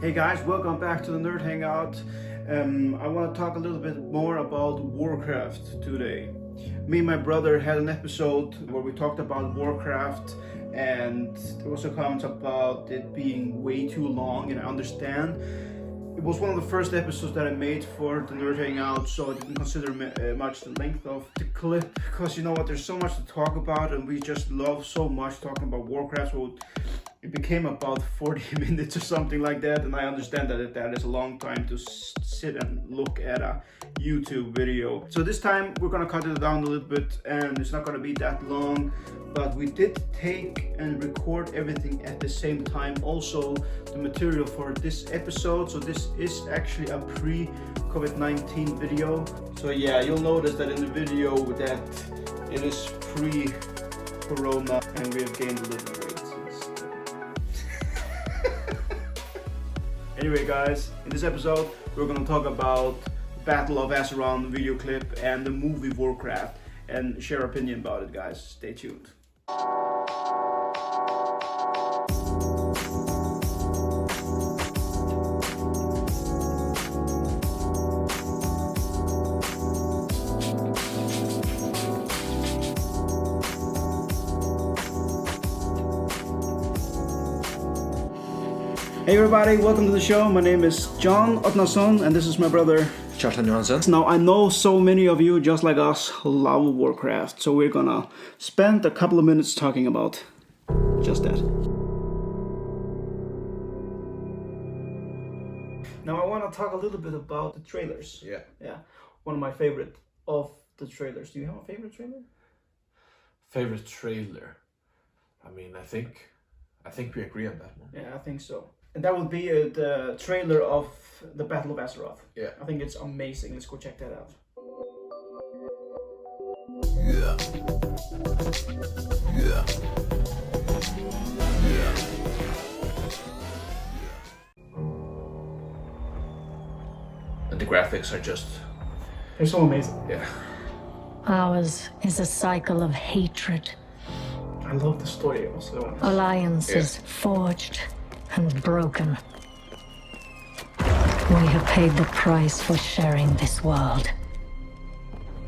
Hey guys, welcome back to the Nerd Hangout. I want to talk a little bit more about Warcraft today. Me and my brother had an episode where we talked about Warcraft, and there was a comment about it being way too long, and I understand. It was one of the first episodes that I made for the Nerd Hangout, so I didn't consider much the length of the clip, because you know what, there's so much to talk about, and we just love so much talking about Warcraft, so it became about 40 minutes or something like that, and I understand that is a long time to sit and look at a YouTube video. So this time we're gonna cut it down a little bit, and it's not gonna be that long, but we did take and record everything at the same time. Also, the material for this episode, so this is actually a pre-COVID-19 video. So yeah, you'll notice that in the video that it is pre-corona, and we have gained a little weight. Anyway guys, in this episode we're gonna talk about Battle of Azeroth video clip and the movie Warcraft and share our opinion about it, guys. Stay tuned. Hey everybody, welcome to the show. My name is John Otnason and this is my brother Kjartan Johansson. Now I know so many of you, just like us, love Warcraft, so we're gonna spend a couple of minutes talking about just that. Now I want to talk a little bit about the trailers. Yeah. One of my favorite of the trailers. Do you have a favorite trailer? Favorite trailer? I mean, I think we agree on that one. Yeah, I think so. And that would be the trailer of the Battle of Azeroth. Yeah. I think it's amazing. Let's go check that out. Yeah. And the graphics are just... They're so amazing. Yeah. Ours is a cycle of hatred. I love the story also. Alliances forged and broken. We have paid the price for sharing this world.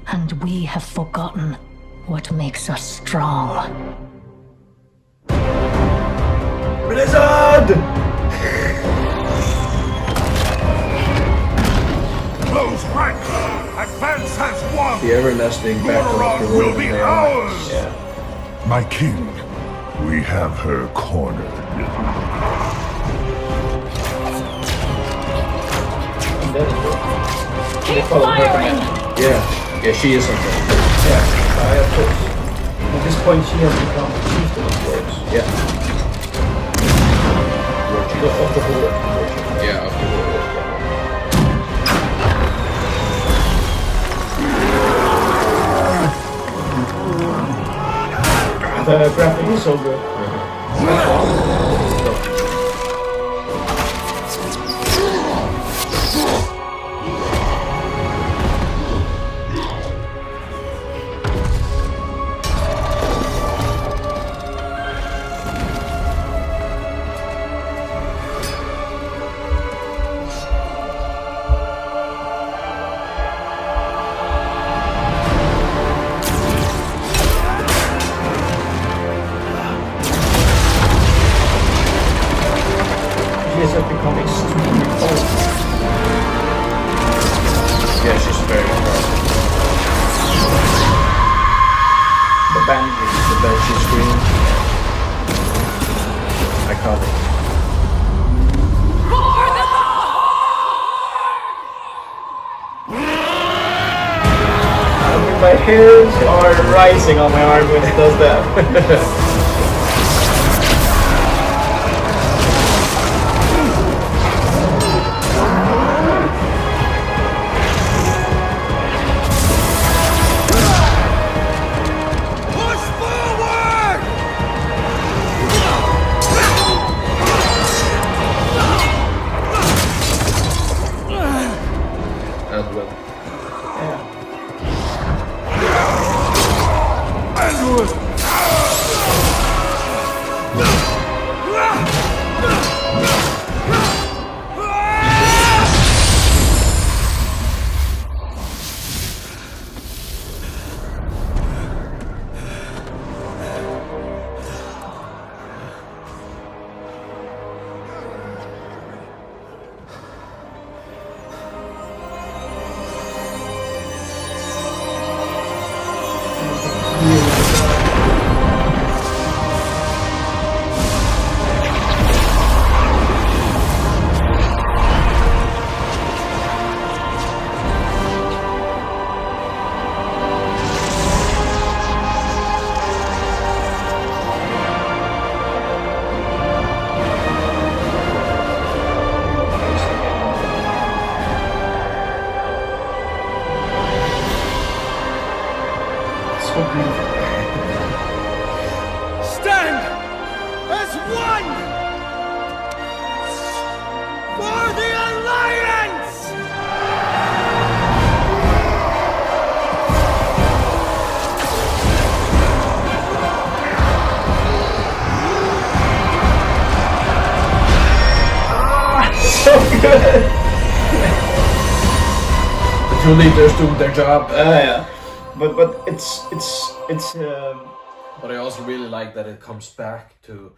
And we have forgotten what makes us strong. Blizzard! Close ranks! Advance has won! The everlasting battle of the will be ours! Yeah. My king, we have her cornered. Keep firing! Yeah, she is something. Yeah, of course. At this point, she has become chieftain of dwarves. Yeah. Of the horde. Yeah, of the horde. The graphic is so good. She has become extremely cold. Yeah, she's very impressive. The Banshee scream. Iconic. My hairs are rising on my arm when it does that. so beautiful. Stand as one for the Alliance! So good. The two leaders doing their job. Yeah. But it's But I also really like that it comes back to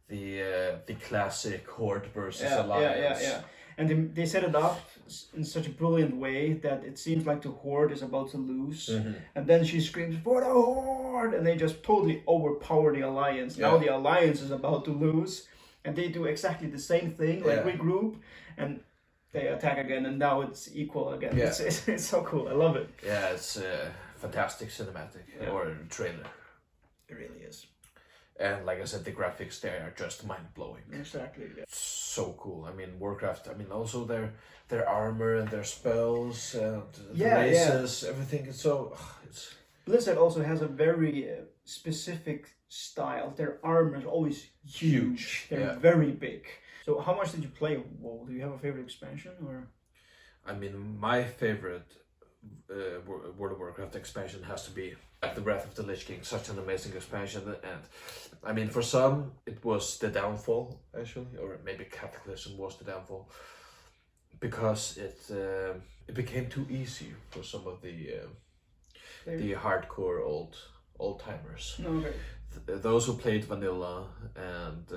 the classic Horde versus Alliance. Yeah. And they set it up in such a brilliant way that it seems like the Horde is about to lose, and then she screams for the Horde, and they just totally overpower the Alliance. Now the Alliance is about to lose, and they do exactly the same thing, like regroup, and they attack again, and now it's equal again. Yeah. It's so cool. I love it. Yeah, it's a fantastic cinematic or trailer. It really is. And like I said, the graphics there are just mind-blowing. Exactly. Yeah. So cool. I mean, Warcraft, I mean, also their armor and their spells and the Yeah, races, everything is so... it's Blizzard also has a very specific style. Their armor is always huge. They're very big. So how much did you play WoW? Do you have a favorite expansion or? I mean, my favorite World of Warcraft expansion has to be The Wrath of the Lich King. Such an amazing expansion, and I mean, for some it was the downfall actually, or maybe Cataclysm was the downfall, because it became too easy for some of the hardcore old timers. Okay. Those who played vanilla and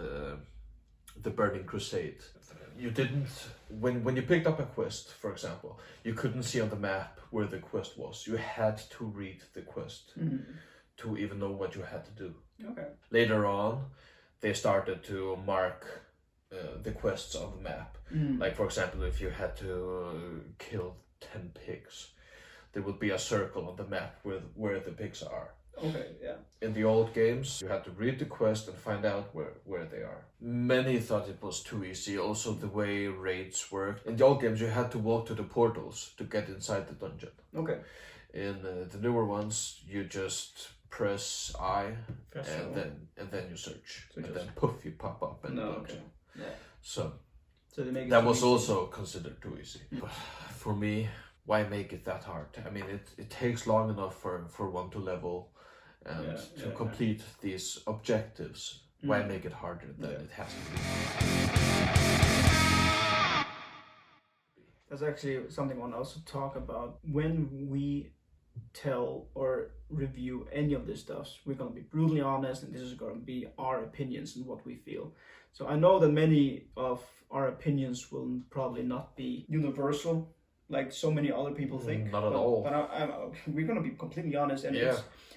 the Burning Crusade. You didn't, when you picked up a quest, for example, you couldn't see on the map where the quest was. You had to read the quest to even know what you had to do. Okay. Later on, they started to mark the quests on the map. Like, for example, if you had to kill 10 pigs, there would be a circle on the map where the pigs are. Okay, yeah. In the old games, you had to read the quest and find out where they are. Many thought it was too easy, also the way raids worked. In the old games, you had to walk to the portals to get inside the dungeon. Okay. In the newer ones, you just press I and then you search. So and then poof, you pop up in the dungeon. Okay. Yeah. So they make it that too was easy. also considered too easy. But for me, why make it that hard? I mean, it takes long enough for one to level and to complete these objectives. Why make it harder than it has to be? That's actually something I want to also talk about. When we tell or review any of this stuff, we're going to be brutally honest, and this is going to be our opinions and what we feel. So I know that many of our opinions will probably not be universal, like so many other people think. Not at all. But we're going to be completely honest, and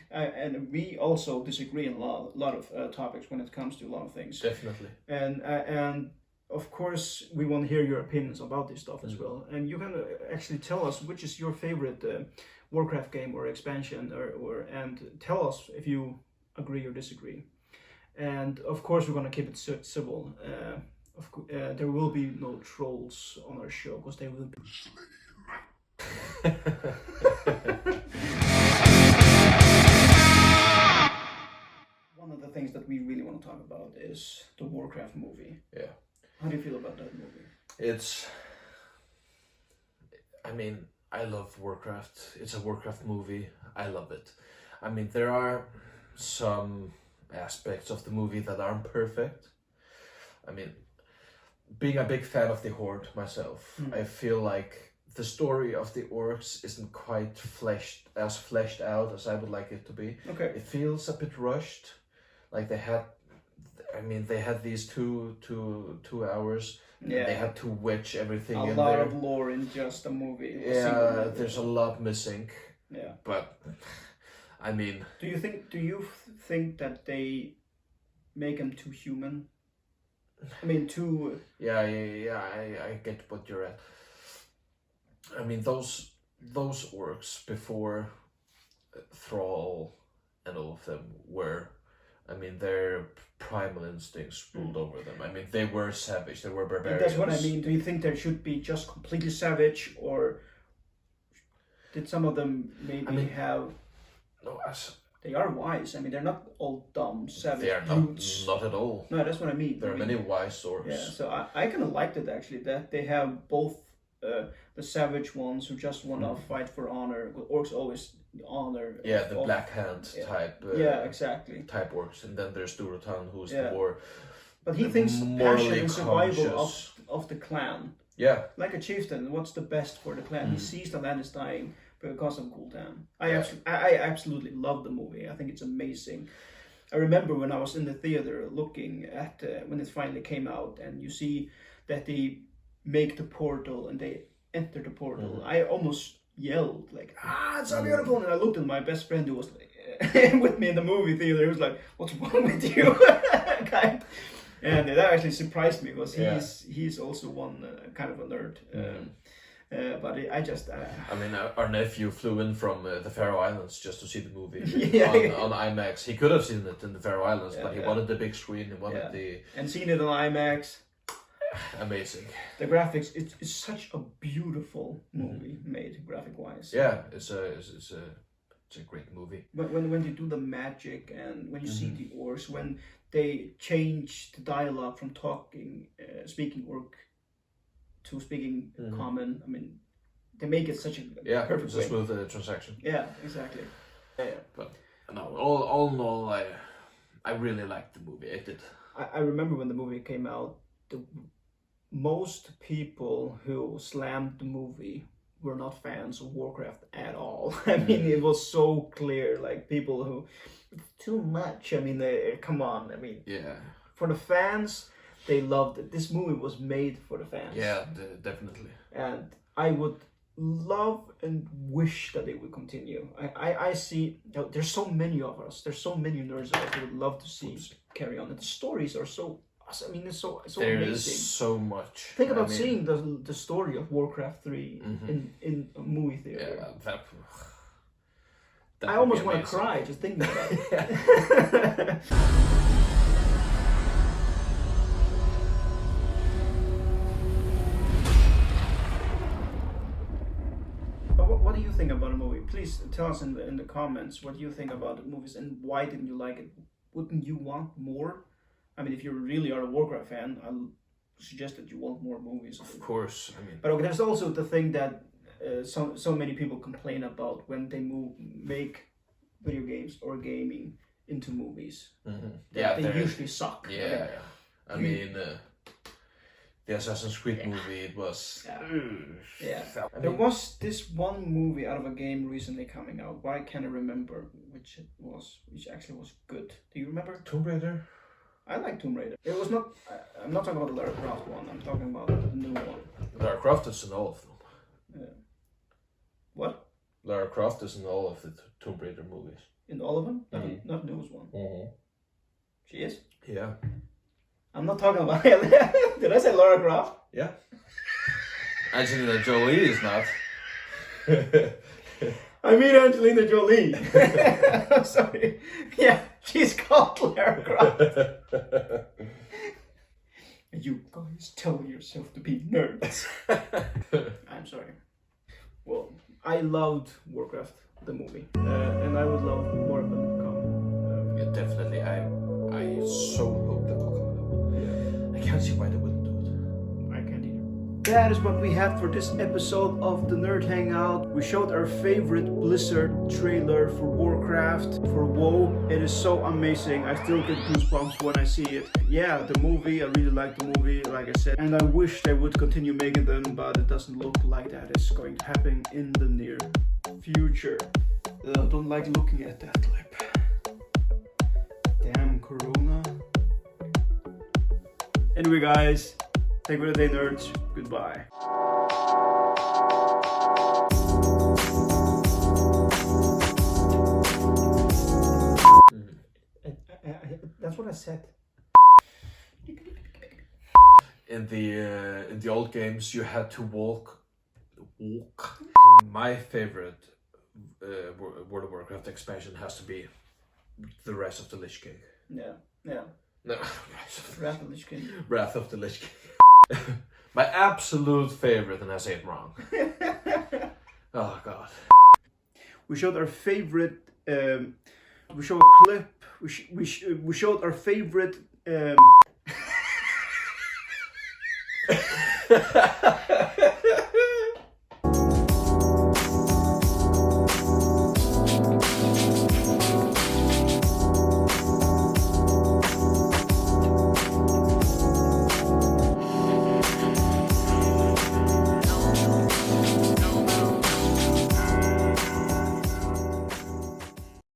and we also disagree on a lot of topics when it comes to a lot of things. Definitely. And of course, we want to hear your opinions about this stuff as well. And you can actually tell us which is your favorite Warcraft game or expansion, and tell us if you agree or disagree. And of course, we're going to keep it civil. There will be no trolls on our show because they will be slain. One of the things that we really want to talk about is the Warcraft movie. Yeah. How do you feel about that movie? I mean, I love Warcraft. It's a Warcraft movie. I love it. I mean, there are some aspects of the movie that aren't perfect. I mean, being a big fan of the Horde myself, I feel like the story of the orcs isn't quite fleshed out as I would like it to be. Okay. It feels a bit rushed. Like they had these two hours. Yeah. They had to wedge everything in a lot there. of lore in just a movie. Yeah, there's a lot missing. Yeah. But I mean, do you think that they make him too human? I mean, too. Yeah. I get what you're at. I mean, those orcs before Thrall and all of them were. I mean, their primal instincts ruled over them. I mean, they were savage. They were barbarians. That's what I mean. Do you think they should be just completely savage, or did some of them maybe have? No, they are wise. I mean, they're not all dumb, savage They are brutes. not at all. No, that's what I mean. There are many wise orcs. Yeah, so I kind of liked it actually, that they have both the savage ones who just want to fight for honor. Orcs always honor. Yeah, the Black Hand type. Yeah, exactly. Type orcs, and then there's Durotan, who's Yeah. the more. But he thinks passion morally and survival conscious. of the clan. Yeah. Like a chieftain, what's the best for the clan? He sees the land is dying because of Gul'dan. I absolutely love the movie. I think it's amazing. I remember when I was in the theater looking at when it finally came out, and you see that they make the portal and they enter the portal. I almost yelled like, it's so beautiful! And I looked at my best friend who was with me in the movie theater. He was like, "What's wrong with you?" And that actually surprised me because he's also one kind of a nerd. But I just... I mean, our nephew flew in from the Faroe Islands just to see the movie on IMAX. He could have seen it in the Faroe Islands, but he wanted the big screen. He wanted the... And seen it on IMAX. Amazing. The graphics, it's such a beautiful movie made graphic-wise. Yeah, it's a great movie. But when you do the magic and when you see the orcs, when they change the dialogue from speaking orc to speaking common, I mean, they make it such a perfect it's way. a smooth transaction. Yeah, exactly. Yeah. But no, all in all, I really liked the movie. I did. I remember when the movie came out, most people who slammed the movie were not fans of Warcraft at all. I mean, it was so clear, like people who, it's too much. I mean, come on. I mean, for the fans, they loved it. This movie was made for the fans. Yeah, definitely. And I would love and wish that it would continue. I see, there's so many of us, there's so many nerds out there who would love to see carry on. And the stories are so, I mean, it's so there amazing. There is so much. Think about seeing the story of Warcraft 3 in a movie theater. Yeah, that I almost want to cry just thinking about it. But what do you think about a movie? Please tell us in the comments what you think about the movies and why didn't you like it? Wouldn't you want more? I mean, if you really are a Warcraft fan, I'll suggest that you want more movies. Of course, I mean. But okay, there's also the thing that so many people complain about when they make video games or gaming into movies. They usually suck. Yeah, I mean, the Assassin's Creed movie, it was... There was this one movie out of a game recently coming out. Why can't I remember which it was, which actually was good. Do you remember? Tomb Raider? I like Tomb Raider. It was not... I'm not talking about the Lara Croft one. I'm talking about the new one. Lara Croft is in all of them. What? Lara Croft is in all of the Tomb Raider movies. In all of them? Not the newest one. She is? Yeah. I'm not talking about... Did I say Lara Croft? Yeah. Angelina Jolie is not. I mean Angelina Jolie. I'm sorry. Yeah, she's called Lara Croft. You guys tell yourself to be nerds. I'm sorry. Well, I loved Warcraft, the movie. And I would love more of them to come. Yeah, definitely. I so hope that will come with that one. I can't see why they wouldn't do it. I can't either. That is what we had for this episode of the Nerd Hangout. We showed our favorite Blizzard trailer for Warcraft, for WoW. It is so amazing. I still get goosebumps when I see it. Yeah, the movie, I really like the movie, like I said. And I wish they would continue making them, but it doesn't look like that is going to happen in the near future. I don't like looking at that lip. Damn, Corona. Anyway, guys, take it a day, nerds. Goodbye. That's what I said. In the old games, you had to walk. My favorite World of Warcraft expansion has to be the Rise of the Lich King. Yeah. No, Wrath of the Lich King. Wrath of the Lich King. My absolute favorite, and I say it wrong. Oh God. We showed our favorite We show a clip. We showed our favorite.